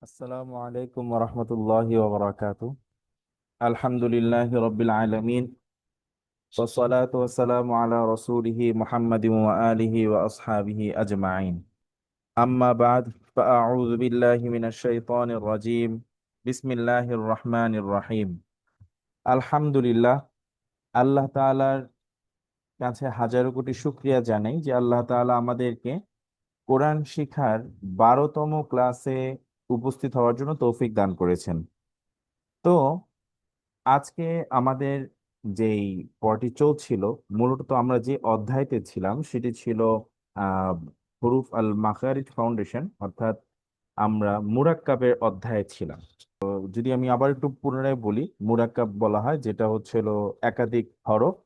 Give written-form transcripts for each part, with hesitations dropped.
আসসালামু আলাইকুম ওরহমতুল্লাহি ওবরাকাতু। আলহামদুলিল্লাহি রাব্বিল আলামিন ওয়াসসালাতু ওয়াসসালামু আলা রাসূলিহি মুহাম্মাদিন ওয়া আলিহি ওয়া আসহাবিহি আজমাইন। আম্মা বাদ, ফাআউযু বিল্লাহি মিনাশ শাইতানির রাজীম। বিসমিল্লাহির রহমানির রহিম। আলহামদুলিল্লাহ, আল্লাহ তাআলার কাছে হাজারো কোটি শুকরিয়া জানাই যে আল্লাহ তাআলা আমাদেরকে কোরআন শিখার 12তম ক্লাসে উপস্থিত হওয়ার জন্য তৌফিক দান করেছেন। তো আজকে আমাদের যেই পড়াটি চলছিল, মূলত তো আমরা যে অধ্যায়তে ছিলাম সেটি ছিল আহ হুরুফ আল মাখারিজ ফাউন্ডেশন, অর্থাৎ আমরা মুরাক্কাবের অধ্যায়ে ছিলাম। যদি আমি আবার একটু পুনরায় বলি, মুরাক্কাব বলা হয় যেটা হচ্ছিল একাধিক হরফ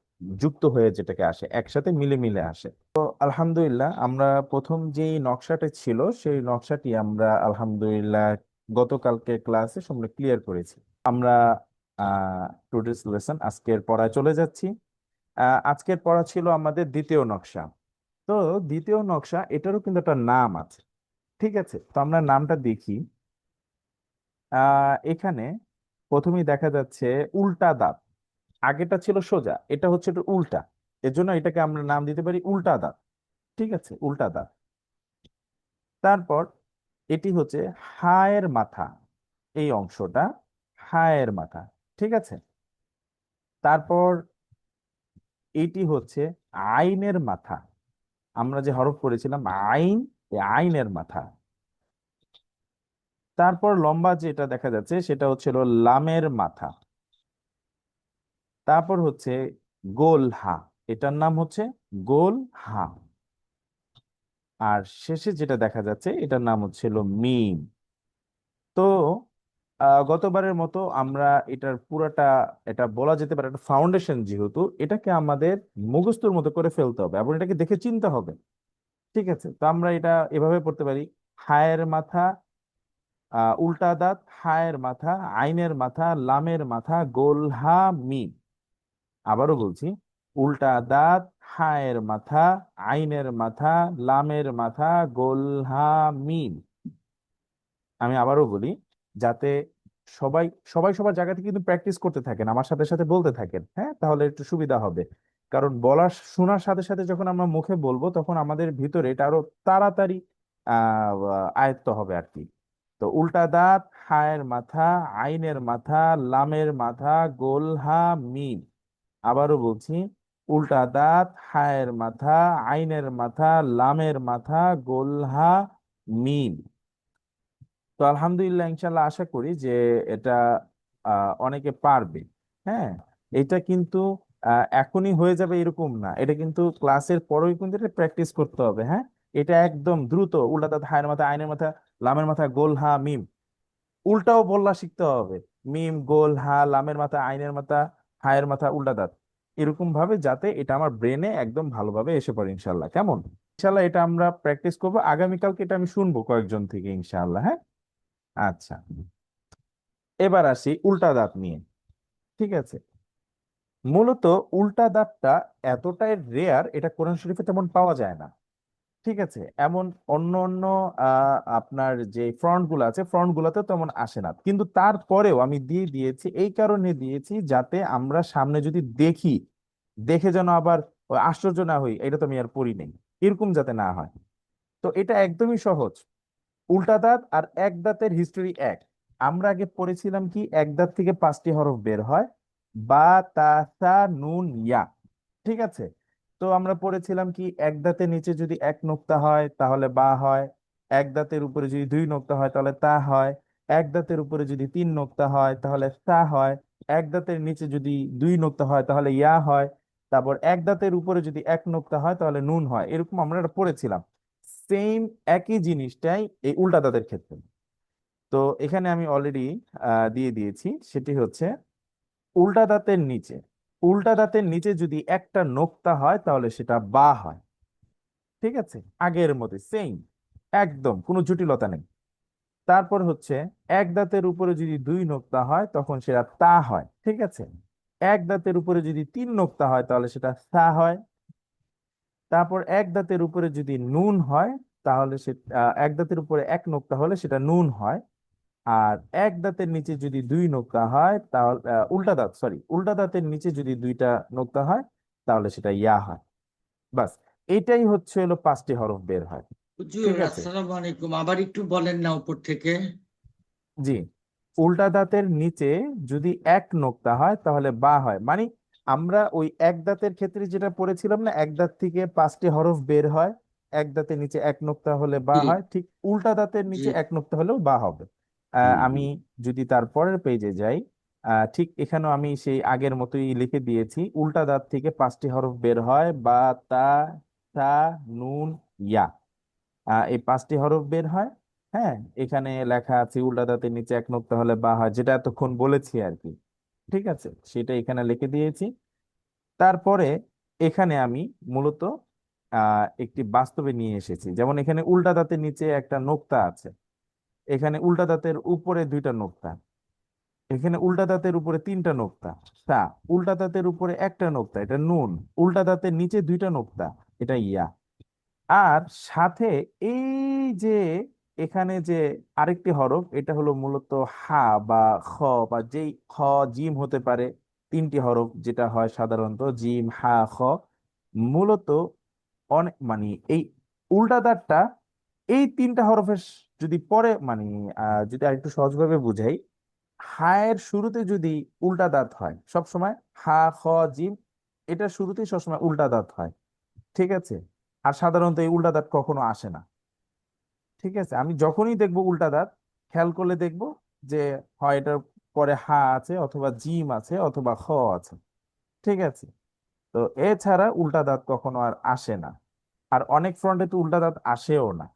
যুক্ত হয়ে যেটাকে আসে, একসাথে মিলে মিলে আসে। তো আলহামদুলিল্লাহ, আমরা প্রথম যেই নকশাটা ছিল সেই নকশাটি আমরা আলহামদুলিল্লাহ গতকালকে ক্লাসে আমরা ক্লিয়ার করেছি। আমরা টুডেস লেসন আজকের পড়ায় চলে যাচ্ছি। আজকের পড়া ছিল আমাদের দ্বিতীয় নকশা। তো দ্বিতীয় নকশা এটারও কিন্তু একটা নাম আছে। ঠিক আছে, তো আমরা নামটা দেখি। এখানে প্রথমেই দেখা যাচ্ছে উল্টা দাঁত। আগেটা ছিল সোজা, এটা হচ্ছে একটু উল্টা। এর জন্য এটাকে আমরা নাম দিতে পারি উল্টা দাঁত। ঠিক আছে, উল্টা দাঁত। তারপর এটি হচ্ছে হায়ের মাথা, এই অংশটা হায়ের মাথা। ঠিক আছে। তারপর এটি হচ্ছে আইনের মাথা। আমরা যে হরফ করেছিলাম আইন, এই আইনের মাথা। তারপর লম্বা যেটা দেখা যাচ্ছে সেটা হচ্ছিল লামের মাথা। তারপর হচ্ছে গোল হা, এটার নাম হচ্ছে গোল হা। আর শেষে যেটা দেখা যাচ্ছে এটার নাম হচ্ছিল মিম। তো গতবারের মতো আমরা এটার পুরাটা, এটা বলা যেতে পারে একটা ফাউন্ডেশন, যেহেতু এটাকে আমাদের মুখস্থর মতো করে ফেলতে হবে এবং এটাকে দেখে চিনতে হবে। ঠিক আছে, তো আমরা এটা এভাবে পড়তে পারি: হায়ের মাথা, উল্টা দাঁত, হায়ের মাথা, আইনের মাথা, লামের মাথা, গোল হা মিম। আবারও বলছি: উল্টা দাঁত, হায়ের মাথা, আইনের মাথা, লামের মাথা, গোল হা মিম। আমি আবারও বলি, যাতে সবাই সবাই সবার জায়গা থেকে কিন্তু প্র্যাকটিস করতে থাকেন, আমার সাথে সাথে বলতে থাকেন, হ্যাঁ, তাহলে একটু সুবিধা হবে। কারণ বলার শোনার সাথে সাথে যখন আমরা মুখে বলবো তখন আমাদের ভিতরে এটা আরো তাড়াতাড়ি আয়ত্ত হবে আর কি। তো উল্টা দাঁত, হায়ের মাথা, আইনের মাথা, লামের মাথা, গোল হা মিম। আবারও বলছি: উল্টা দাঁত, হায়ের মাথা, আইনের মাথা, লামের মাথা, গোল হা মিম। তো আলহামদুলিল্লাহ, ইনশাল্লাহ আশা করি যে এটা অনেকে পারবে। হ্যাঁ, এটা কিন্তু এখনই হয়ে যাবে এরকম না, এটা কিন্তু ক্লাসের পরেই কিন্তু এটা প্র্যাকটিস করতে হবে। হ্যাঁ, এটা একদম দ্রুত উল্টা দাঁত, হায়ের মাথা, আইনের মাথা, লামের মাথা, গোল হা মিম। উল্টাও বললা শিখতে হবে: মিম, গোল, হা, লামের মাথা, আইনের মাথা, হায়ের মাথা, উল্টা দাঁত। এরকম ভাবে যাতে এটা আমার ব্রেনে একদম ভালোভাবে এসে পড়ে ইনশাল্লাহ। কেমন? ইনশাল্লাহ এটা আমরা প্র্যাকটিস করবো, আগামীকালকে এটা আমি শুনবো কয়েকজন থেকে ইনশাআল্লাহ। হ্যাঁ, আচ্ছা। এবার আসি উল্টা দাঁত নিয়ে। ঠিক আছে, মূলত উল্টা দাঁতটা এতটাই রেয়ার, এটা কোরআন শরীফে তেমন পাওয়া যায় না। ঠিক আছে, এমন অন্য অন্য আপনার যে ফ্রন্ট গুলো আছে, ফ্রন্ট গুলোতে তেমন আসে না, কিন্তু তারপরেও আমি দিয়ে দিয়েছি, এই কারণে দিয়েছি যাতে আমরা সামনে যদি দেখি, দেখে যেন আবার ওই আশ্চর্য না হই, এটা তো আমি আর পড়ি নেই, এরকম যাতে না হয়। তো এটা একদমই সহজ। উল্টা দাঁত আর এক দাঁতের হিস্টোরি এক। আমরা আগে পড়েছিলাম কি, এক দাঁত থেকে 5টি হরফ বের হয়: বা, তা, সা, নুন, ইয়া। ঠিক আছে, তো আমরা পড়েছিলাম কি, এক দাঁতের নিচে যদি এক নোক্তা হয় তাহলে বা হয়, এক দাঁতের উপরে যদি দুই নোক্তা হয় তাহলে তা হয়, এক দাঁতের উপরে যদি তিন নোক্তা হয় তাহলে সা হয়, এক দাঁতের নিচে যদি দুই নোক্তা হয় তাহলে ইয়া হয়, তারপর এক দাঁতের উপরে যদি এক নোক্তা হয় তাহলে নুন হয়। এরকম আমরা এটা পড়েছিলাম। সেম একই জিনিসটাই এই উল্টা দাঁতের ক্ষেত্রে। তো এখানে আমি অলরেডি দিয়ে দিয়েছি, সেটি হচ্ছে উল্টা দাঁতের নিচে, উল্টা দাঁতের নিচে যদি একটা নোক্তা হয় তাহলে সেটা বা হয়। ঠিক আছে, আগের মতো সেম, একদম কোনো জটিলতা নেই। তারপর হচ্ছে এক দাঁতের উপরে যদি দুই নোক্তা হয় তখন সেটা তা হয়। ঠিক আছে, এক দাঁতের উপরে যদি তিন নোক্তা হয় তাহলে সেটা সা হয়। তারপর এক দাঁতের উপরে যদি নুন হয় তাহলে সে এক দাঁতের উপরে এক নোক্তা হলে সেটা নুন হয়। আর এক দাঁতের নিচে যদি দুই নোক্তা হয় তাহলে উল্টা দাঁত, সরি, উল্টা দাঁতের নিচে যদি দুইটা নোক্তা হয় তাহলে সেটা ইয়া হয়। বাস, এটাই হলো 5টি হরফ বের হয়। হুজুর ঠিক আছে। আসসালামু আলাইকুম, আবার একটু বলেন না উপর থেকে। জি, উল্টা দাঁতের নিচে যদি এক নোক্তা হয় তাহলে বা হয়, মানে আমরা ওই এক দাঁতের ক্ষেত্রে যেটা পড়েছিলাম না, এক দাঁত থেকে 5টি হরফ বের হয়, এক দাঁতের নিচে এক নোক্তা হলে বা জি হয়, ঠিক উল্টা দাঁতের জি। নিচে এক নোক্তা হলেও বা হবে। আমি যদি তার পরের পেজে যাই, ঠিক এখানেও আমি সেই আগের মতোই লিখে দিয়েছি, উল্টা দাঁত থেকে 5টি হরফ বের হয়, বা, তা, সা, নুন, ইয়া। এই 5টি হরফ বের হয়। হ্যাঁ, এখানে লেখা আছে উল্টা দাঁতের নিচে এক নোক্তা হলে বা হয়, যেটা এতক্ষণ বলেছি আর কি। ঠিক আছে, সেটা এখানে লিখে দিয়েছি। তারপরে এখানে আমি মূলত একটি বাস্তবে নিয়ে এসেছি, যেমন এখানে উল্টা দাঁতের নিচে একটা নোক্তা আছে, এখানে উল্টা দাঁতের উপরে দুইটা নোক্তা, এখানে উল্টা দাঁতের উপরে তিনটা নোক্তা, তা, উল্টা দাঁতের উপরে একটা নোক্তা, এটা নুন, উল্টা দাঁতের নিচে দুইটা নোক্তা, এটা ইয়া। আর সাথে এই যে এখানে যে আরেকটি হরফ, এটা হলো মূলত হা বা খ, বা যেই খ, জিম হতে পারে, 3টি হরফ যেটা হয় সাধারণত জিম, হা, খ। মূলত অনেক মানে এই উল্টা দাঁতটা এই 3টা হরফের যদি পরে মানে যদি আরেকটু সহজভাবে বুঝাই, হায়ের শুরুতে যদি উল্টা দাঁত হয় সব সময়, হা, খ, জিম, এটা শুরুতেই সবসময় উল্টা দাঁত হয়। ঠিক আছে। আর সাধারণত এই উল্টা দাঁত কখনো আসে না। ঠিক আছে, আমি যখনই দেখবো উল্টা দাঁত, খেয়াল করলে দেখবো যে হয় এটার পরে হা আছে, অথবা জিম আছে, অথবা খ আছে। ঠিক আছে। তো এছাড়া উল্টা দাঁত কখনো আর আসে না। আর অনেক ফ্রন্টে তো উল্টা দাঁত আসেও না।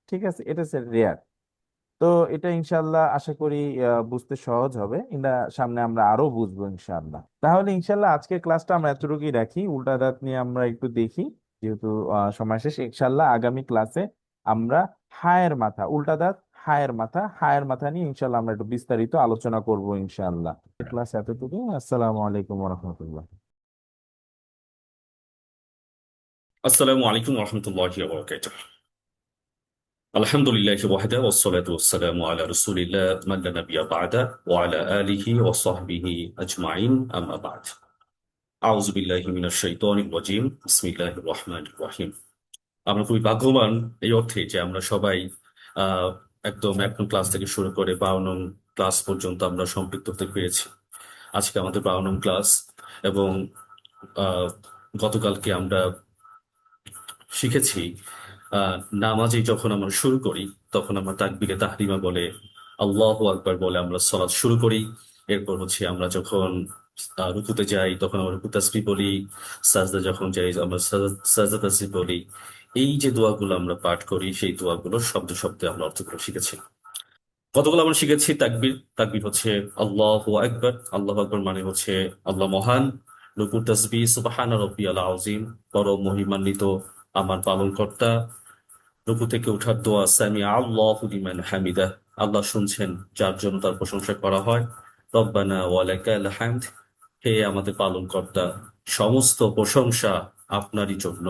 ঠিক আছে, এটা হচ্ছে রেয়ার। তো এটা ইনশাল্লাহ আশা করি বুঝতে সহজ হবে, সামনে আমরা আরো বুঝবো ইনশাল্লাহ। তাহলে ইনশাল্লাহ আজকের ক্লাসটা আমরা এতটুকুই রাখি, উল্টা দাঁত নিয়ে আমরা একটু দেখি, যেহেতু সময় শেষ। ইনশাল্লাহ আগামী ক্লাসে আমরা হায়ের মাথা, উল্টা দাঁত, হায়ের মাথা, হায়ের মাথা নিয়ে ইনশাল্লাহ আমরা একটু বিস্তারিত আলোচনা করব ইনশাল্লাহ। ক্লাস এতটুকু। আসসালামু আলাইকুম রহমতুল্লাহ। আসসালামু আলাইকুম রহমতুল্লাহি ওয়া বারাকাতুহু। আলহামদুলিল্লাহি ওয়াহদা ওয়াসসালাতু ওয়াসসালামু আলা রাসূলিল্লাহ মান লা নাবিয়্যা বা'দা ওয়া আলা আলিহি ওয়া সাহবিহি আজমাইন আম্মা বা'দ। আউযু বিল্লাহি মিনাশ শাইতানির রাজীম। বিসমিল্লাহির রহমানির রহিম। আমরা খুবই ভাগ্যবান এই অর্থে যে আমরা সবাই আহ একদম এখন ক্লাস থেকে শুরু করে 12 নং ক্লাস পর্যন্ত আমরা সম্পৃক্ত হতে পেরেছি। আজকে আমাদের 12 নং ক্লাস, এবং আহ গতকালকে আমরা শিখেছি নামাজে যখন আমরা শুরু করি তখন আমরা তাকবীরে তাহরিমা বলে আল্লাহু আকবার বলে আমরা সালাত শুরু করি। এরপর হচ্ছে আমরা যখন রুকুতে যাই তখন আমরা রুকু তাসবিহ বলি, সাজদা যখন যাই আমরা সাজদা তাসবিহ বলি। এই যে দোয়াগুলো আমরা পাঠ করি সেই দোয়াগুলোর শব্দ শব্দে আমরা অর্থগুলো শিখেছি। কতগুলো আমরা শিখেছি তাকবীর। তাকবীর হচ্ছে আল্লাহু আকবার, আল্লাহু আকবার মানে হচ্ছে আল্লাহ মহান। রুকু তাসবিহ সুবহান রাব্বিয়াল আযীম, পরম মহিমান্বিত আমার পালনকর্তা। রুকু থেকে ওঠার দোয়া সামি আল্লাহু লিমান হামিদা, আল্লাহ শুনছেন যার জন্য তার প্রশংসা করা হয়। রব্বানা ওয়া লাকাল হামদ, হে আমাদের পালনকর্তা, সমস্ত প্রশংসা আপনারই জন্য।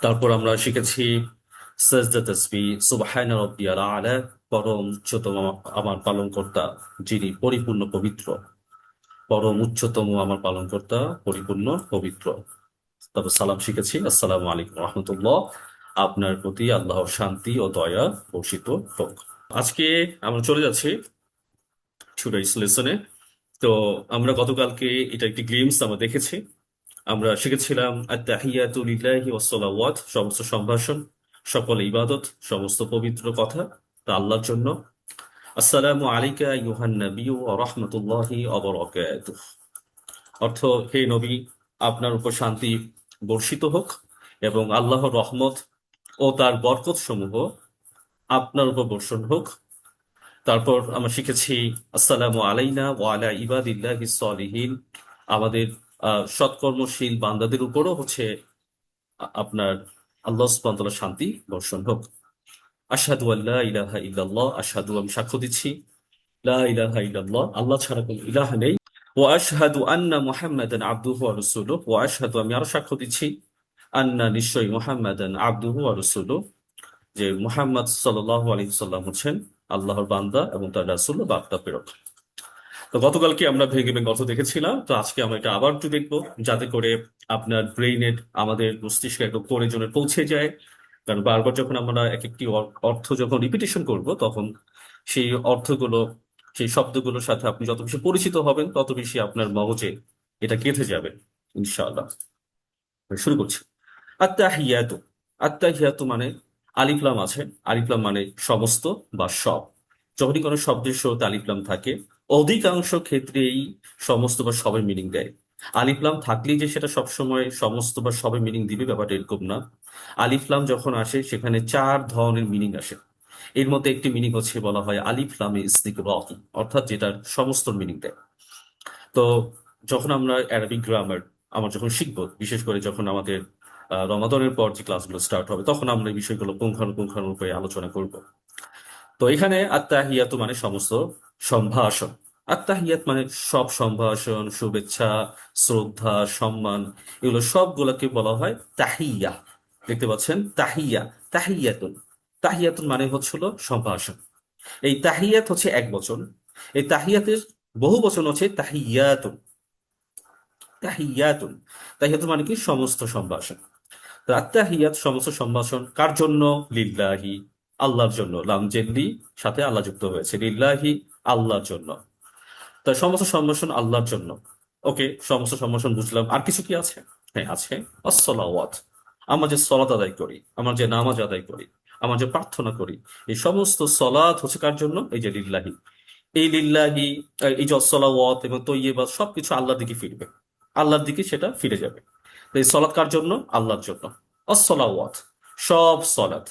তারপর আমরা শিখেছি সাজদা তাসবিহ সুবহান রাব্বিয়াল আলা, পরম উচ্চতম আমার পালনকর্তা যিনি পরিপূর্ণ পবিত্র। পরম উচ্চতম আমার পালনকর্তা পরিপূর্ণ পবিত্র। তারপর সালাম শিখেছি আসসালামু আলাইকুম রহমতুল্লাহ, আপনার প্রতি আল্লাহর শান্তি ও দয়া বর্ষিত হোক। আজকে আমরা চলে যাচ্ছি টুডেস লেসনে। তো আমরা গতকালকে এটা একটি গ্লিমস আমরা দেখেছি। আমরা শিখেছিলাম আত-তাহিয়াতু লিল্লাহি ওয়াস সালাওয়াত, সমস্ত সম্ভাষণ, সকল ইবাদত, সমস্ত পবিত্র কথা তা আল্লাহর জন্য। আসসালামু আলাইকা আইয়ুহান নাবিয়্যু ওয়া রাহমাতুল্লাহি ওয়া বারাকাতুহু, অর্থ হে নবী, আপনার উপর শান্তি বর্ষিত হোক এবং আল্লাহর রহমত ও তার বরকত সমূহ আপনার উপর বর্ষণ হোক। তারপর আমরা শিখেছি আসসালামু আলাইনা ওয়া আলা ইবাদিল্লাহিস সলিহিন, আমাদের সৎকর্মশীল বান্দাদের উপরও হচ্ছে আপনার আল্লাহ সুবহানাহু ওয়া তাআলার শান্তি বর্ষণ হোক। আশহাদু আল্লা ইলাহা ইল্লাল্লাহ, আশহাদু আমি সাক্ষ্য দিচ্ছি লা ইলাহা ইল্লাল্লাহ, আল্লাহ ছাড়া কোনো ইলাহ নেই। ওয়া আশহাদু আন্না মুহাম্মাদান আবদুহু ওয়া রাসূলুহু, ওয়া আশহাদু আমি আরো সাক্ষ্য দিচ্ছি আন্না নিশ্চয়ই মুহাম্মাদান আবদুহু ওয়া রাসূলুহু, যে মুহাম্মদ সাল্লাল্লাহু আলাইহি ওয়াসাল্লাম হচ্ছেন আল্লাহর বান্দা এবং তার রাসূল বার্তা প্রেরক। তো গতকালকে আমরা ভেঙে ভেঙে অর্থ দেখেছিলাম, তো আজকে আমরা এটা আবার একটু দেখবো, যাতে করে আপনার ব্রেইনে, আমাদের মস্তিষ্কে একদম কোরে জোনে পৌঁছে যায়। কারণ বারবার যখন আমরা এক একটি অর্থ যখন রিপিটেশন করব, তখন সেই অর্থগুলো, সেই শব্দগুলোর সাথে আপনি যত বেশি পরিচিত হবেন, তত বেশি আপনার মগজে এটা গেঁথে যাবে ইনশাআল্লাহ। শুরু করছি। আত্তাহিয়াতু। আত্তাহিয়াতু মানে আলিফ লাম আছে। আলিফ লাম মানে সমস্ত বা সব। যখনই কোনো শব্দের শুরুতে আলিফ লাম থাকে, অধিকাংশ ক্ষেত্রেই সমস্ত বা সবের মিনিং দেয়। আলিফ লাম থাকলেই যে সেটা সবসময় সমস্ত বা সবের মিনিং দিবে, ব্যাপারটা এরকম না। আলিফ লাম যখন আসে, সেখানে 4 ধরনের মিনিং আসে। এর মধ্যে একটি মিনিং হচ্ছে, বলা হয় আলিফ লামে ইস্তিগরাক, অর্থাৎ যেটার সমস্ত মিনিং দেয়। তো যখন আমরা অ্যারাবিক গ্রামার আমরা যখন শিখবো, বিশেষ করে যখন আমাদের রমাদানের পর যে ক্লাসগুলো স্টার্ট হবে, তখন আমরা এই বিষয়গুলো পুঙ্খানুপুঙ্খানুরূপে আলোচনা করব। তো এখানে আত্তাহিয়াতু মানে সমস্ত সম্ভাষণ। আত্তাহিয়াত মানে সব সম্ভাষণ, শুভেচ্ছা, শ্রদ্ধা, সম্মান, এগুলো সবগুলোকে বলা হয় তাহিয়া। দেখতে পাচ্ছেন, তাহিয়া, তাহিয়াতুন। তাহিয়াতুন মানে হচ্ছিল সম্ভাষণ। এই তাহিয়াত হচ্ছে এক বচন। এই তাহিয়াতের বহু বচন হচ্ছে তাহিয়াতুন। তাহিয়াতুন। তাহিয়াতুন মানে কি সমস্ত সম্ভাষণ। তো আত্তাহিয়াত সমস্ত সম্ভাষণ কার জন্য? লিল্লাহি, আল্লাহর জন্য। লাম জেল্লি সাথে আল্লাহ যুক্ত হয়েছে, লিল্লাহি, আল্লাহর জন্য। তা সমস্ত সম্ভাষণ আল্লাহর জন্য। ওকে, সমস্ত সম্ভাষণ বুঝলাম, আর কিছু কি আছে? হ্যাঁ আছে। আসসালাওয়াত। আমরা যে সলাত আদায় করি, আমরা যে নামাজ আদায় করি, আমরা যে প্রার্থনা করি, এই সমস্ত সলাত হচ্ছে কার জন্য? এই যে লিল্লাহি। এই লিল্লাহি, এই যে আসসালাওয়াত এবং তৈয়্যিবাত সবকিছু আল্লাহর দিকে ফিরবে, আল্লাহর দিকে সেটা ফিরে যাবে। তো এই সলাৎ কার জন্য? আল্লাহর জন্য। আসসালাওয়াত, সব সলাৎ।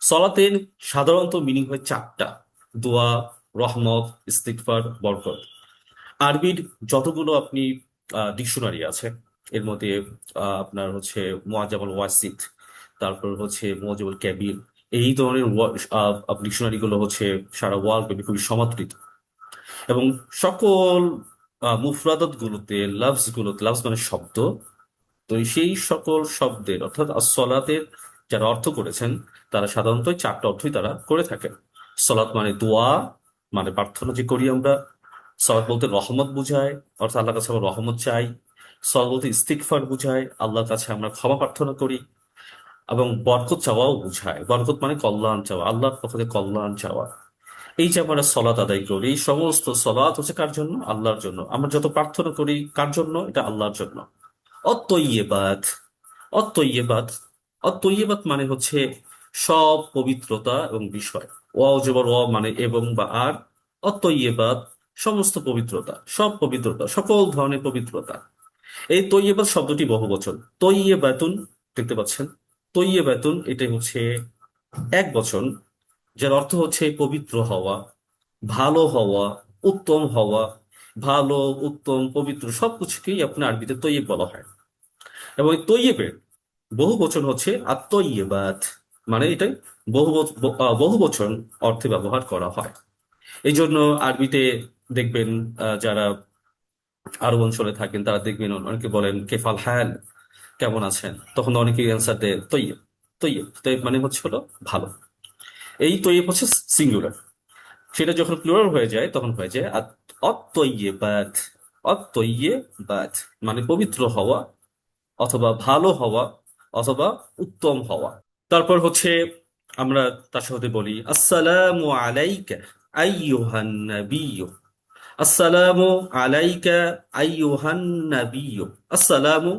সলাতের সাধারণত মিনিং হয় 4টা: দোয়া, রহমত, ইস্তিগফার, বরকত। আরবির যতগুলো আপনি ডিকশনারি আছে, এর মধ্যে আপনার হচ্ছে মুআজ্জামুল ওয়াসিত, তারপর হচ্ছে মুআজ্জামুল কাবীর, এই ধরনের ডিকশনারি গুলো হচ্ছে সারা ওয়ার্ল্ড ব্যাপী খুবই সমাদৃত। এবং সকল মুফরাদাত গুলোতে, লাফজ মানে শব্দ, তো সেই সকল শব্দের অর্থাৎ সলাতের যারা অর্থ করেছেন, তারা সাধারণত 4টা অর্থই তারা করে থাকেন। সলাত মানে দোয়া, মানে প্রার্থনা যে করি আমরা। সলাত বলতে রহমত বুঝায়, অর্থাৎ আল্লাহর কাছে আমরা রহমত চাই। সলাত বলতে ইস্তিগফার বুঝায়, আল্লাহর কাছে আমরা ক্ষমা প্রার্থনা করি। এবং বরকত চাওয়াও বুঝায়, বরকত মানে কল্যাণ চাওয়া, আল্লাহর পক্ষ থেকে কল্যাণ চাওয়া। এই যে আমরা সলাত আদায় করি, এই সমস্ত সলাত হচ্ছে কার জন্য? আল্লাহর জন্য। আমরা যত প্রার্থনা করি কার জন্য? এটা আল্লাহর জন্য। অতইয়েবাত। অতইয়েবাত। অতইয়েবাত মানে হচ্ছে সব পবিত্রতা এবং বিষয়। ওয়াও জবর ওয়া মানে এবং বা আর। অতইয়েবাত সমস্ত পবিত্রতা, সব পবিত্রতা, সকল ধরনের পবিত্রতা। এই তৈয়বাত শব্দটি বহুবচন। তৈয়বাতুন, দেখতে পাচ্ছেন, তৈয়বাতুন এটাই হচ্ছে এক বচন, যার অর্থ হচ্ছে পবিত্র হওয়া, ভালো হওয়া, উত্তম হওয়া। ভালো, উত্তম, পবিত্র সবকিছুকেই আপনার আরবিতে তৈয়ব বলা হয়। এবং এই তৈয়বের বহু বচন হচ্ছে আত্মইয়েবাত, মানে এটাই বহু বচন অর্থে ব্যবহার করা হয়। এই জন্য আরবিতে দেখবেন, যারা আরব অঞ্চলে থাকেন তারা দেখবেন অনেকে বলেন কেফাল হাল, কেমন আছেন, তখন অনেকে অ্যান্সার দেয় তৈয়ব। তৈয়ব, তৈয়ব মানে হচ্ছে হলো ভালো। এই তৈয়ব হচ্ছে সিঙ্গুলার। সেটা যখন প্লুরাল হয়ে যায়, তখন হয়ে যায় অতইয়েবাত। অতইয়েবাত মানে পবিত্র হওয়া, অথবা ভালো হওয়া, অথবা উত্তম হওয়া। তারপর হচ্ছে আমরা তার সাথে বলি আসসালামু আলাইকা আইয়ুহান নাবিয়্যু। আসসালামু আলাইকা আইয়ুহান নাবিয়্যু। আসসালামু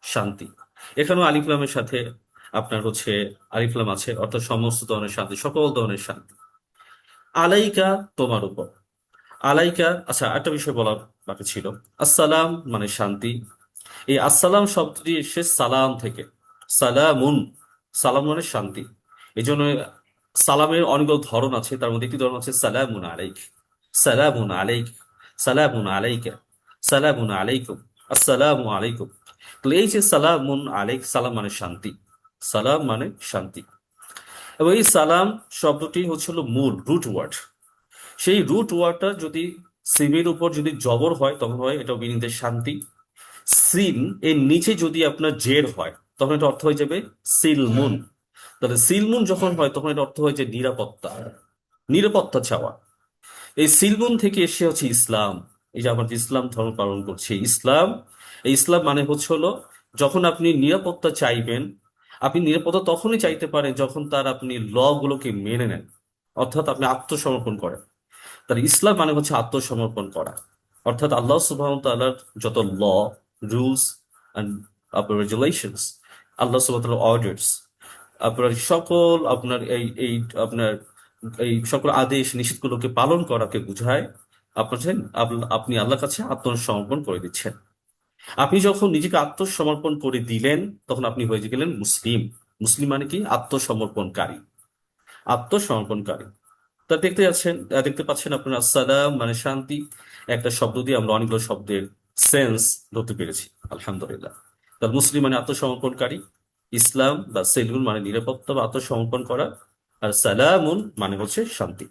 শান্তি। এখানেও আলিফ লামের সাথে আপনার হচ্ছে আলিফ লাম আছে, অর্থাৎ সমস্ত ধরনের শান্তি, সকল ধরনের শান্তি। আলাইকা তোমার উপর। আলাইকা, আচ্ছা একটা বিষয় বলার বাকি ছিল। আসসালাম মানে শান্তি। এই আসসালাম শব্দটি এসে সালাম থেকে। সালামুন, সালাম মানে শান্তি। এই জন্য সালামের অনেকগুলো ধরন আছে, তার মধ্যে একটি ধরন হচ্ছে সালামুন আলাইক। সালামুন আলাইক, সালামুন আলাইকা, সালামুন আলাইকুম, আসসালামু আলাইকুম। তাহলে এই যে সালামুন আলাইক, সালাম মানে শান্তি, সালাম মানে শান্তি। এবং এই সালাম শব্দটি হচ্ছিল মূল রুট ওয়ার্ড। সেই রুট ওয়ার্ডটা যদি সিমের উপর যদি জবর হয়, তখন হয় এটা মিনিং দেয় শান্তি। সিন এর নিচে যদি আপনার জের হয়, তখন এটা অর্থ হয়ে যাবে সিলমুন। তাহলে সিলমুন যখন হয়, তখন এটা অর্থ হয়ে যায় নিরাপত্তা। নিরাপত্তা চাওয়া। এই সিলবন থেকে এসে হচ্ছে ইসলাম। এই যে আমরা যে ইসলাম ধর্ম পালন করছি, ইসলাম, এই ইসলাম মানে হচ্ছে হলো, যখন আপনি নিরাপত্তা চাইবেন, আপনি নিরাপত্তা তখনই চাইতে পারেন যখন তার আপনি ল গুলোকে মেনে নেন, অর্থাৎ আপনি আত্মসমর্পণ করেন। তার ইসলাম মানে হচ্ছে আত্মসমর্পণ করা। অর্থাৎ আল্লাহ সুবহানাহু ওয়া তাআলার যত ল, রুলস এন্ড আপনার রেগুলেশনস, আল্লাহ সুবহানাহু ওয়া তাআলার অর্ডার্স, আপনার সকল আপনার এই আপনার এই সকল আদেশ নিষেধগুলোকে পালন করাকে বোঝায়। আপনার আপনি আল্লাহর কাছে আত্মসমর্পণ করে দিচ্ছেন। আপনি যখন নিজেকে আত্মসমর্পণ করে দিলেন, তখন আপনি হয়ে গেলেন মুসলিম। মুসলিম মানে কি? আত্মসমর্পণকারী। আত্মসমর্পণকারী। তা দেখতে পাচ্ছেন আপনারা, আসসালাম মানে শান্তি, একটা শব্দ দিয়ে আমরা অনেকগুলো শব্দের সেন্স ধরতে পেরেছি, আলহামদুলিল্লাহ। তাহলে মুসলিম মানে আত্মসমর্পণকারী, ইসলাম বা সেলুন মানে নিরাপত্তা বা আত্মসমর্পণ করা, আর সালামুন মানে হচ্ছে শান্তি।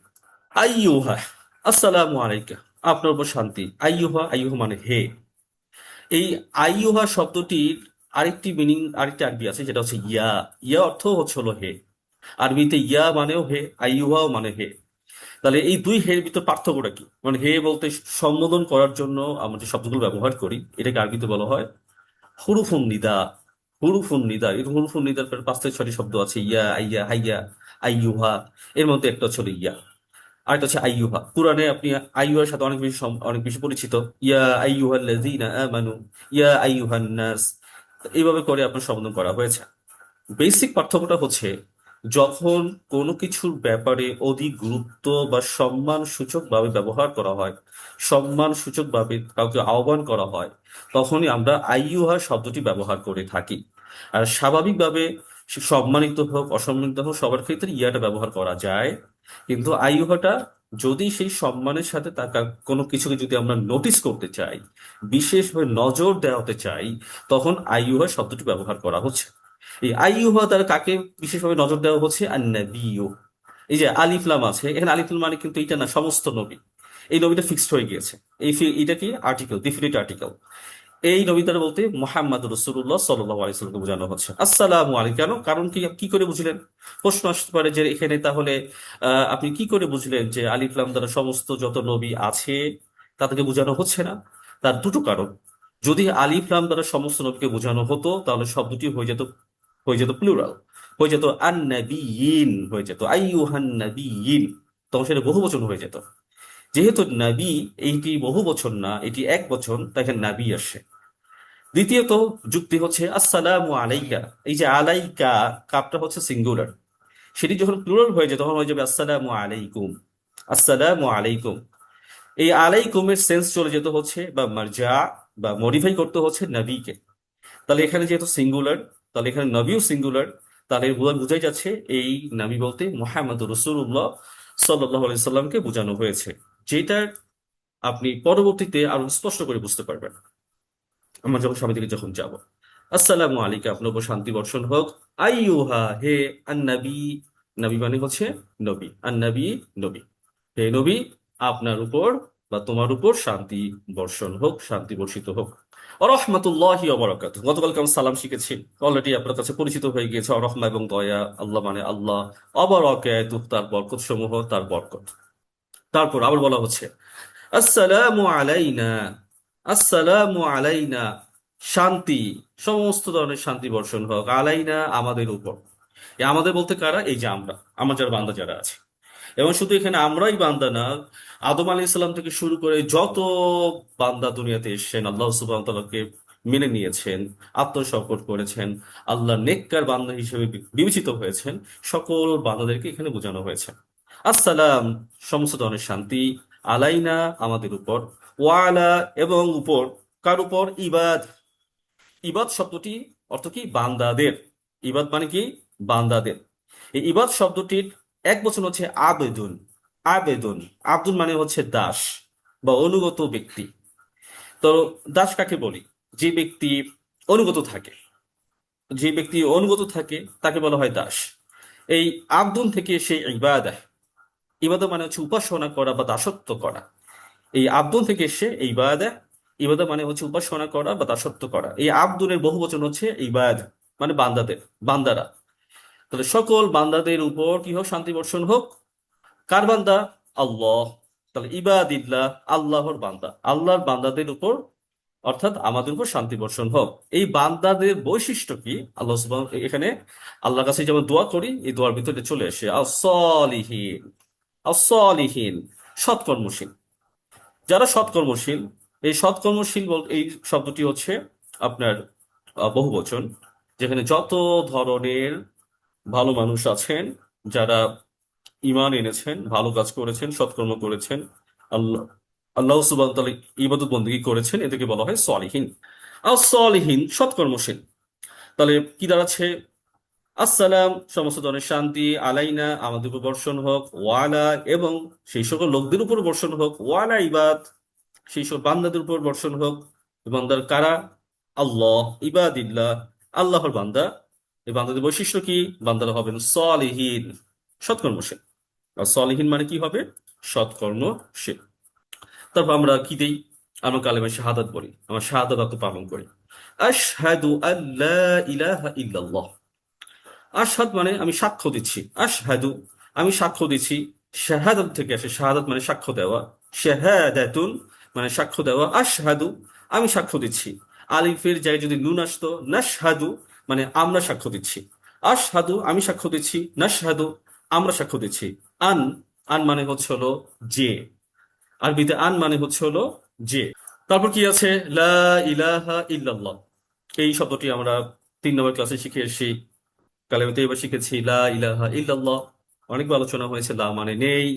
আইয়ুহা, আসসালামু আলাইকা, আপনার উপর শান্তি। আইয়ুহা, আইয়ুহা মানে হে। এই আইয়ুহা শব্দটির আরেকটি মিনিং, আরেকটি আরবি আছে, যেটা হচ্ছে ইয়া। ইয়া অর্থ হচ্ছে হলো হে। আরবিতে ইয়া মানেও হে, আইয়ুহাও মানে হে। তাহলে এই দুই হের ভিতর পার্থক্যটা কি? মানে হে বলতে সম্বোধন করার জন্য আমরা যে শব্দগুলো ব্যবহার করি, এটাকে আরবিতে বলা হয় হুরুফুন নিদা। হুরুফুন নিদা, এই হুরুফুন নিদার প্রায় 5 থেকে 6টি শব্দ আছে, ইয়া, আইয়া, হাইয়া, আইয়ুহা। এর মধ্যে একটা হচ্ছে হলো ইয়া, আর একটা হচ্ছে আইয়ুহা। কুরআনে আপনি আইয়ুহার সাথে অনেক বেশি পরিচিত। ইয়া আইয়ুহাল্লাযীনা আমানু, ইয়া আইয়ুহান নাস, এইভাবে করে আপনার সম্বোধন করা হয়েছে। বেসিক পার্থক্যটা হচ্ছে, যখন কোনো কিছুর ব্যাপারে অধিক গুরুত্ব বা সম্মান সূচক ভাবে ব্যবহার করা হয়, সম্মান সূচক ভাবে কাউকে আহ্বান করা হয়, তখনই আমরা আইয়ুহা শব্দটি ব্যবহার করে থাকি। আর স্বাভাবিকভাবে সে সম্মানিত হোক অসম্মানিত হোক, সবার ক্ষেত্রে ইয়াটা ব্যবহার করা যায়। কিন্তু আইয়ুহাটা, যদি সেই সম্মানের সাথে তার কোনো কিছুকে যদি আমরা নোটিস করতে চাই, বিশেষভাবে নজর দেওয়াতে চাই, তখন আইয়ুহা শব্দটি ব্যবহার করা হচ্ছে। এই আইয়ুহা দ্বারা কাকে বিশেষভাবে নজর দেওয়া হচ্ছে? আন-নাবিয়্যু। এই যে আলিফ লাম আছে এখানে, আলিফ লাম মানে কিন্তু এটা না, সমস্ত নবী। এই নবীটা ফিক্সড হয়ে গিয়েছে। এটা কি? Article, definite article. এই নবী দ্বারা বলতে মুহাম্মদ রাসূলুল্লাহ সাল্লাল্লাহু আলাইহি ওয়াসাল্লামকে বোঝানো হচ্ছে। আসসালামু আলাইকুম, কেন? কারণ কি, কি করে বুঝলেন? প্রশ্ন আসতে পারে যে এখানে তাহলে আপনি কি করে বুঝলেন যে আলিফ লাম দ্বারা সমস্ত যত নবী আছে তাদেরকে বোঝানো হচ্ছে না? তার দুটো কারণ। যদি আলিফ লাম দ্বারা সমস্ত নবীকে বোঝানো হতো, তাহলে শব্দটি হয়ে যেত প্লুরাল, হয়ে যেত আন-নাবিয়্যিন, হয়ে যেত আইয়ুহান নাবিয়্যিন, তখন সেটা বহুবচন হয়ে যেত। যেহেতু নবী এইটি বহুবচন না, এটি এক বচন, তাই এখানে নাবী আসে। দ্বিতীয়ত যুক্তি হচ্ছে আসসালামু আলাইকা। এই যে আলাইকা, কাপটা হচ্ছে সিঙ্গুলার, সেটি যখন প্লুরাল হয়ে যায় তখন হয়ে যাবে আসসালামু আলাইকুম। আসসালামু আলাইকুম। এই আলাইকুমের সেন্স চলে যেত হচ্ছে বা মারজা বা মডিফাই করতে হচ্ছে নবীকে। তাহলে এখানে যেহেতু সিঙ্গুলার, তাহলে এখানে নবীও সিঙ্গুলার, তাহলে বোঝাই যাচ্ছে এই নবী বলতে মুহাম্মদ রাসূলুল্লাহ সাল্লাল্লাহু আলাইহি সাল্লামকে বোঝানো হয়েছে, যেটা আপনি পরবর্তীতে আরো স্পষ্ট করে বুঝতে পারবেন আমরা যখন সামনের দিকে যখন যাব। আসসালামু আলাইকা, আপনার উপর শান্তি বর্ষণ হোক। আইয়ুহা, হে। আন-নবী, নবী মানে হচ্ছে নবী, আন-নবী নবী, হে নবী, আপনার উপর বা তোমার উপর শান্তি বর্ষণ হোক, শান্তি বর্ষিত হোক। রহমাতুল্লাহি ওয়া বারাকাতুহু, গতকালকে আমরা সালাম শিখেছি, অলরেডি আপনার কাছে পরিচিত হয়ে গিয়েছে। রহমা এবং দয়া, আল্লাহ মানে আল্লাহ, অবারাকাতুহু তার বরকত সমূহ, তার বরকত। তারপর আবার বলা হচ্ছে আসসালামু আলাইনা, আসসালামু আলাইনা, শান্তি, সমস্ত ধরনের শান্তি বর্ষণ হোক, আলাইনা আমাদের উপর। এই আমাদের বলতে কারা? এই যে আমরা যারা বান্দা যারা আছে। এবং শুধু এখানে আমরাই বান্দা না, আদম আলী ইসলাম থেকে শুরু করে যত বান্দা দুনিয়াতে এসেছেন, আল্লাহ সুবহানাহু ওয়া তাআলাকে মেনে নিয়েছেন, আত্মসমর্পণ করেছেন, আল্লাহ নেককার বান্দা হিসেবে বিবেচিত হয়েছেন, সকল বান্দাদেরকে এখানে বোঝানো হয়েছে। আসসালাম, সমস্ত ধরনের শান্তি, আলাইনা আমাদের উপর, ওয়ালা এবং উপর, কার উপর? ইবাদ। ইবাদ শব্দটি অর্থ কি? বান্দাদের। ইবাদ মানে কি? বান্দাদের। এই ইবাদ শব্দটির এক বচন হচ্ছে আবেদুন। আবেদুন, আব্দুল মানে হচ্ছে দাস বা অনুগত ব্যক্তি। তো দাস কাকে বলি? যে ব্যক্তি অনুগত থাকে, যে ব্যক্তি অনুগত থাকে তাকে বলা হয় দাস। এই আব্দুন থেকে সেই ইবাদা, ইবাদা মানে হচ্ছে উপাসনা করা বা দাসত্ব করা। এই আব্দুল থেকে এসে এই ইবাদা, ইবাদা মানে হচ্ছে উপাসনা করা বা দাসত্ব করা। এই আব্দুলের বহু বচন হচ্ছে ইবাদ, মানে বান্দাদের, বান্দারা। তাহলে সকল বান্দাদের উপর কি হোক? শান্তি বর্ষণ হোক। কার বান্দা? আল্লাহ। তাহলে ইবাদিল্লাহ, আল্লাহর বান্দা, আল্লাহর বান্দাদের উপর অর্থাৎ আমাদের উপর শান্তি বর্ষণ হোক। এই বান্দাদের বৈশিষ্ট্য কি? আল্লাহ এখানে আল্লাহর কাছে যেমন দোয়া করি, এই দোয়ার ভিতরে চলে আসে আসলিহীন। আসলিহীন সৎকর্মশীল। যারা সৎকর্মশীল, এই সৎকর্মশীল এই শব্দটি হচ্ছে আপনার বহুবচন, যেখানে যত ধরনের ভালো মানুষ আছেন, যারা ঈমান এনেছেন, ভালো কাজ করেছেন, সৎকর্ম করেছেন, আল্লাহ আল্লাহ সুবহানাহু ওয়া তাআলা ইবাদত বন্দেগী করেছেন, এদেরকে বলা হয় সলিহিন। আর সলিহিন সৎকর্মশীল। তাহলে কি দাঁড়াচ্ছে? আসসালাম সমস্ত ধরনের শান্তি, আলাইনা আমাদের উপর বর্ষণ হোক, ওয়ালা এবং সেই সকল লোকদের উপর বর্ষণ হোক, ওয়ালা ইবাদ সেই সব বান্দাদের উপর বর্ষণ হোক। বান্দার কারা? আল্লাহ, ইবাদিল্লাহ, আল্লাহর বান্দা। এই বান্দাদের বৈশিষ্ট্য কি? বান্দারা হবেন সলিহিন, সৎকর্মশীল। আর সলিহিন মানে কি হবে? সৎকর্মশীল। তারপর আমরা কি দেই? আমরা কালেমা শাহাদাত বলি, আমরা শাহাদাত বাক্য পালন করি। আশহাদু আল্লা ইলাহা ইল্লাল্লাহ। আশহাদ মানে আমি সাক্ষ্য দিচ্ছি। আশহাদু আমি সাক্ষ্য দিচ্ছি। শাহাদাত থেকে আসে, শাহাদাত মানে সাক্ষ্য দেওয়া। শাহাদাতুন মানে সাক্ষ্য দেওয়া। আশহাদু আমি সাক্ষ্য দিচ্ছি। আলিফের জায়গায় যদি নুন আসতো, নাশহাদু মানে আমরা সাক্ষ্য দিচ্ছি। আশহাদু আমি সাক্ষ্য দিচ্ছি, নাশহাদু আমরা সাক্ষ্য দিচ্ছি। আন আন মানে হচ্ছে হলো যে, আরবিতে আন মানে হচ্ছে হলো যে। তারপর কি আছে? লা ইলাহা ইল্লাল্লাহ। এই শব্দটি আমরা 3 নম্বর ক্লাসে শিখে এসেছি। কালেমাতে এবার শিখেছি লা ইলাহা ইল্লাল্লাহ। অনেকবার আলোচনা হয়েছে। লা মানে নেই,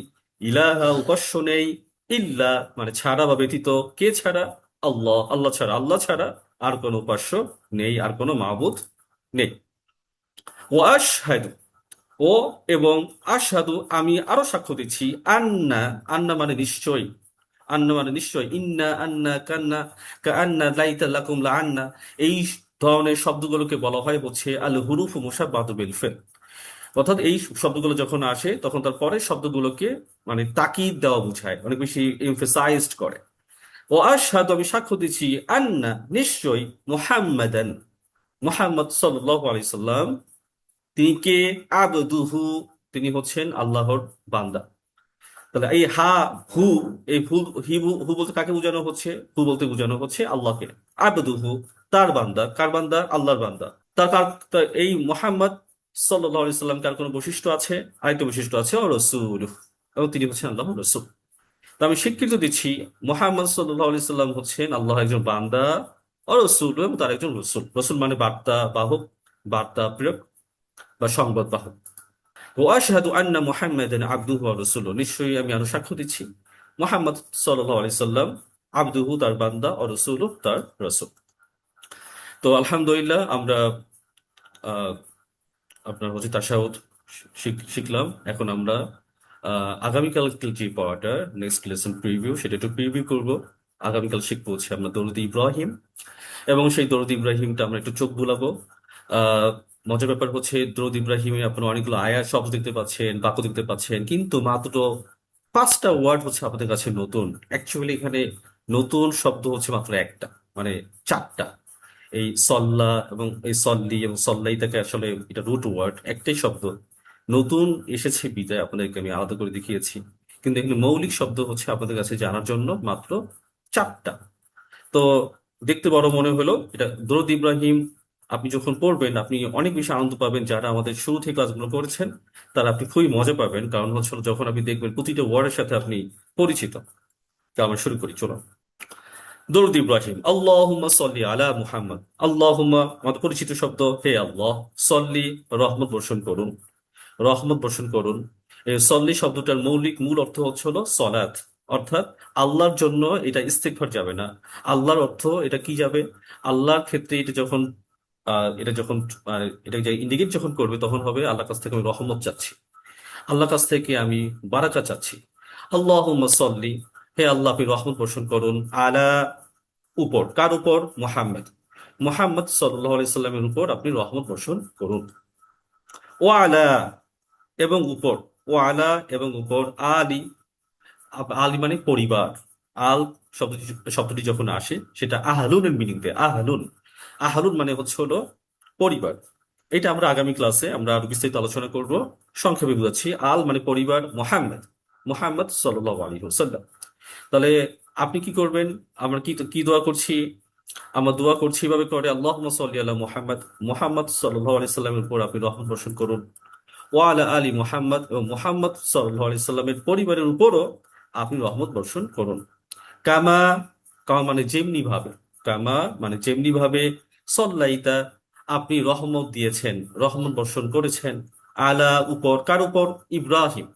ইলাহা উপাস্য নেই, ইল্লা মানে ছাড়া বা ব্যতীত। কে ছাড়া? আল্লাহ, আল্লাহ ছাড়া, আল্লাহ ছাড়া আর কোনো উপাস্য নেই, আর কোনো মাবুদ নেই। ও আশহাদু ও এবং আশহাদু আমি আরো সাক্ষ্য দিচ্ছি। আন্না আন্না মানে নিশ্চয়, আন্না মানে নিশ্চয়। ইন্না আন্না কান্না কান্না লাইতা লাকুম লা আন্না। এই ধরনের শব্দগুলোকে বলা হয় হচ্ছে আল হুরুফ মুশাব্বাহু বিল ফিল। অর্থাৎ এই শব্দগুলো যখন আসে তখন তার পরের শব্দগুলোকে মানে তাকিদ দেওয়া বোঝায়, অনেক বেশি এমফেসাইজড করে। ও আশহাদু আমি সাক্ষ্য দিচ্ছি, আন্না নিশ্চয়, মুহাম্মাদান মুহাম্মদ সাল্লাল্লাহু আলাইহি সাল্লাম তিনি কে? আবদুহু তিনি হচ্ছেন আল্লাহর বান্দা। তাহলে এই হা হু, এই হু হু বলতে কাকে বোঝানো হচ্ছে? হু বলতে বোঝানো হচ্ছে আল্লাহকে। আবদুহু তার বান্দা। কার বান্দা? আল্লাহর বান্দা। তার এই মোহাম্মদ সাল্লাল্লাহু আলাইহি সাল্লাম কার কোনো বৈশিষ্ট্য আছে? আরেকটা বৈশিষ্ট্য আছে, ও রসুল, এবং তিনি হচ্ছেন আল্লাহ রসুল। তো আমি স্বীকৃতি দিচ্ছি মোহাম্মদ সাল্লাল্লাহু আলাইহি সাল্লাম হচ্ছেন আল্লাহ একজন বান্দা ও রসুল, এবং তার একজন রসুল। রসুল মানে বার্তা বাহক, বার্তা প্রেরক বা সংবাদ বাহক। ও আশহাদু আন্না মুহাম্মাদান আবদুহু ওয়া রাসূলুহু নিশ্চয়ই আমি আরো সাক্ষ্য দিচ্ছি মুহাম্মদ সাল্লাল্লাহু আলাইহি সাল্লাম আবদুহু তার বান্দা ও রাসূলুহু তার রাসূল। তো আলহামদুলিল্লাহ আমরা আহ, আপনার হচ্ছে তাশাহুদ শিখলাম। এখন আমরা আগামীকাল যে পড়াটা নেক্সট লেসন প্রিভিউ, সেটা একটু প্রিভিউ করব। আগামীকাল শিখবো হচ্ছে আমরা দরুদ ইব্রাহিম, এবং সেই দরুদ ইব্রাহিমটা আমরা একটু চোখ বুলাবো। আহ মজার ব্যাপার হচ্ছে দরুদ ইব্রাহিমে আপনারা অনেকগুলো আয়াত শব্দ দেখতে পাচ্ছেন, বাক্য দেখতে পাচ্ছেন, কিন্তু মাত্র 5টা ওয়ার্ড হচ্ছে আপনাদের কাছে নতুন। অ্যাকচুয়ালি এখানে নতুন শব্দ হচ্ছে মাত্র একটা, মানে 4টা। এই সল্লা এবং এই সল্লি এবং সল্লাই থেকে আসলে এটা রুট ওয়ার্ড, একটাই শব্দ নতুন এসেছে বিদায় আপনাদেরকে আমি আলাদা করে দেখিয়েছি। কিন্তু এখানে মৌলিক শব্দ হচ্ছে আপনাদের কাছে জানার জন্য মাত্র 4টা। তো দেখতে বড় মনে হলো এটা দরুদ ইব্রাহিম। আপনি যখন পড়বেন আপনি অনেক বেশি আনন্দ পাবেন। যারা আমাদের শুরু থেকে ক্লাসগুলো করেছেন তারা আপনি খুবই মজা পাবেন, কারণ হচ্ছে যখন আপনি দেখবেন প্রতিটা ওয়ার্ডের সাথে আপনি পরিচিত। তো আমরা শুরু করি, চলো। দরুদ ইব্রাহিম। আল্লাহুম্মা সল্লি আলা মুহাম্মদ। আল্লাহুম্মা আমাদের পরিচিত শব্দ, হে আল্লাহ। সল্লি রহমত বর্ষণ করুন, রহমত বর্ষণ করুন। এই সল্লি শব্দটার মূল অর্থ হচ্ছে হলো সলাত, অর্থাৎ আল্লাহর জন্য এটা ইস্তেগফার যাবে না। আল্লাহর অর্থ এটা কি যাবে? আল্লাহর ক্ষেত্রে এটা যখন এটা যখন এটা ইন্ডিকেট যখন করবে তখন হবে আল্লাহর কাছ থেকে আমি রহমত চাচ্ছি, আল্লাহর কাছ থেকে আমি বারাকা চাচ্ছি। আল্লাহুম্মা সল্লি, হে আল্লাহ আপনি রহমত বর্ষণ করুন। আলা উপর, কার উপর? মুহাম্মদ, মুহাম্মদ সাল্লাল্লাহু আলাইহি সাল্লামের উপর আপনি রহমত বর্ষণ করুন। ও আলা এবং উপর, ও আলা এবং উপর, আলী আলী মানে পরিবার। আল শব্দটি যখন আসে সেটা আহলুনের মিনিং দেয়। আহলুন, আহলুন মানে হচ্ছে হলো পরিবার। এটা আমরা আগামী ক্লাসে আমরা আরো বিস্তারিত আলোচনা করব। সংক্ষেপে বুঝাচ্ছি, আল মানে পরিবার, মোহাম্মদ মুহাম্মদ সাল্লাল্লাহু আলাইহি ওয়াসাল্লাম। তাহলে আপনি কি করবেন? আমরা কি কি দোয়া করছি? আমরা দোয়া করছি এভাবে করে, আল্লাহুম্মা সাল্লি আলা মুহাম্মদ, মুহাম্মদ সাল্লাল্লাহু আলাইহি সাল্লামের উপর আপনি রহমত বর্ষণ করুন। ওয়া আলা আলি মুহাম্মদ, এবং মুহাম্মদ সাল্লাল্লাহু আলাইহি সাল্লামের পরিবারের উপরও আপনি রহমত বর্ষণ করুন। কামা, কামা মানে যেমনি ভাবে, কামা মানে যেমনি ভাবে, সল্লাইতা আপনি রহমত দিয়েছেন, রহমত বর্ষণ করেছেন, আলা উপর, কার উপর? ইব্রাহিম,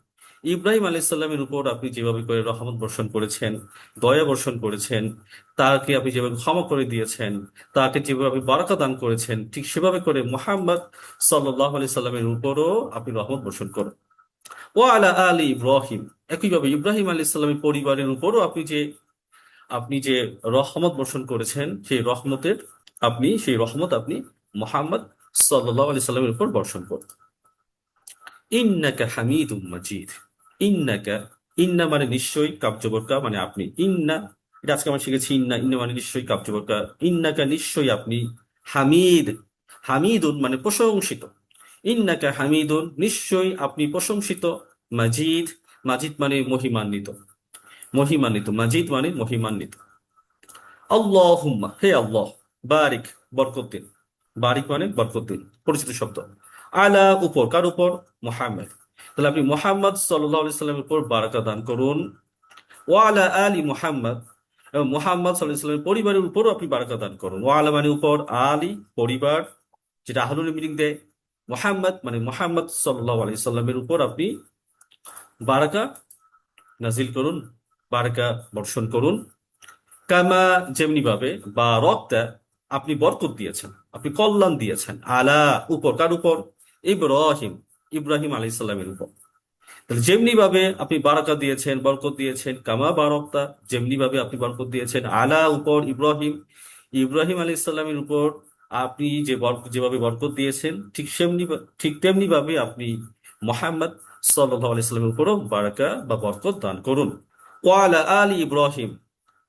ইব্রাহিম আলাইহিস সালামের উপর আপনি যেভাবে করে রহমত বর্ষণ করেছেন, দয়া বর্ষণ করেছেন, তাকে আপনি যেভাবে ক্ষমা করে দিয়েছেন, তাকে যেভাবে বারাকা দান করেছেন, ঠিক সেভাবে করে মুহাম্মদ সাল্লাল্লাহু আলাইহি সাল্লামের উপরও আপনি রহমত বর্ষণ করুন। ও আলা আলী ইব্রাহিম, একইভাবে ইব্রাহিম আলাইহিস সালামের পরিবারের উপরও আপনি যে রহমত বর্ষণ করেছেন, সেই রহমত আপনি মুহাম্মদ সাল্লাল্লাহু আলাইহি সাল্লামের উপর বর্ষণ করুন। ইন্নাকা হামিদুম মাজিদ, ইন্নাকা, ইন্না মানে নিশ্চয়ই, কাবজবরকা মানে আপনি, ইন্না, এটা আজকে আমরা শিখেছি, ইন্না, ইন্না মানে নিশ্চয়ই, কাবজবরকা, ইন্নাকা নিশ্চয়ই আপনি, হামিদ, হামিদুন মানে প্রশংসিত, ইন্নাকা হামিদুন নিশ্চয়ই আপনি প্রশংসিত, মাজিদ, মাজিদ মানে মহিমান্বিত, মহিমান্বিত, মাজিদ মানে মহিমান্বিত। আল্লাহুম্মা, হে আল্লাহ, বারিক, বরকত দিন, বারিক মানে বরকত দিন, পরিচিত শব্দ, আলা উপর, কার উপর? মুহাম্মদ, তাহলে আপনি মুহাম্মদ সাল্লাল্লাহু আলাইহি সাল্লামের উপর বারাকা দান করুন। ওয়া আলা আলি মুহাম্মদ, এবং মুহাম্মদ সাল্লাল্লাহু আলাইহি সাল্লামের পরিবারের উপরও আপনি বারাকা দান করুন। ওয়া আলা মানে উপর, আলি পরিবার, যেটা আহলুল মিনিং দেয়, মুহাম্মদ মানে মুহাম্মদ সাল্লাল্লাহু আলাইহি সাল্লামের উপর আপনি বারাকা নাজিল করুন, বারাকা বর্ষণ করুন। কামা যেমনি ভাবে, বা রক্তা আপনি বরকত দিয়েছেন, আপনি কল্যাণ দিয়েছেন, আলা উপর, কার উপর? ইব্রাহিম, ইব্রাহিম আলাইহিস সালামের উপর। তাহলে যেমনি ভাবে আপনি বারাকা দিয়েছেন, বরকত দিয়েছেন, কামা বারকতা যেমনি ভাবে আপনি বরকত দিয়েছেন, আলা উপর ইব্রাহিম, ইব্রাহিম আলাইহিস সালামের উপর আপনি যেভাবে বরকত দিয়েছেন, ঠিক তেমনি ভাবে আপনি মুহাম্মদ সাল্লাল্লাহু আলাইহি সাল্লামের উপরও বারাকা বা বরকত দান করুন। ওয়ালা আলি ইব্রাহিম,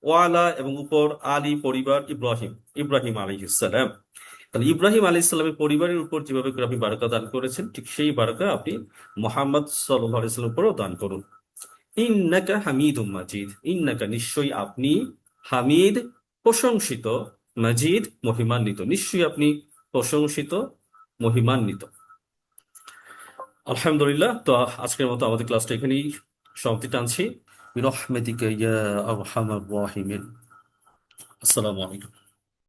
ওয়ালা এবং উপর, আলী পরিবার, ইব্রাহিম, ইব্রাহিম আলাইহিস সালাম। তাহলে ইব্রাহিম আলাইহিস সালামের পরিবারের উপর যেভাবে করে আপনি বারাকা দান করেছেন, ঠিক সেই বারাকা আপনি মুহাম্মদ সাল্লাল্লাহু আলাইহি সাল্লামের উপরও দান করুন। ইন্নাকা হামিদুম মাজিদ, ইন্নাকা নিশ্চয়ই আপনি, হামিদ প্রশংসিত, মাজিদ মহিমান্বিত, নিশ্চয়ই আপনি প্রশংসিত, মহিমান্বিত। আলহামদুলিল্লাহ। তো আজকের মতো আমাদের ক্লাসটা এখানেই সমাপ্তি টানছি। বিরহমাতিকা ইয়া আরহামার রাহিমিন। আসসালামু আলাইকুম।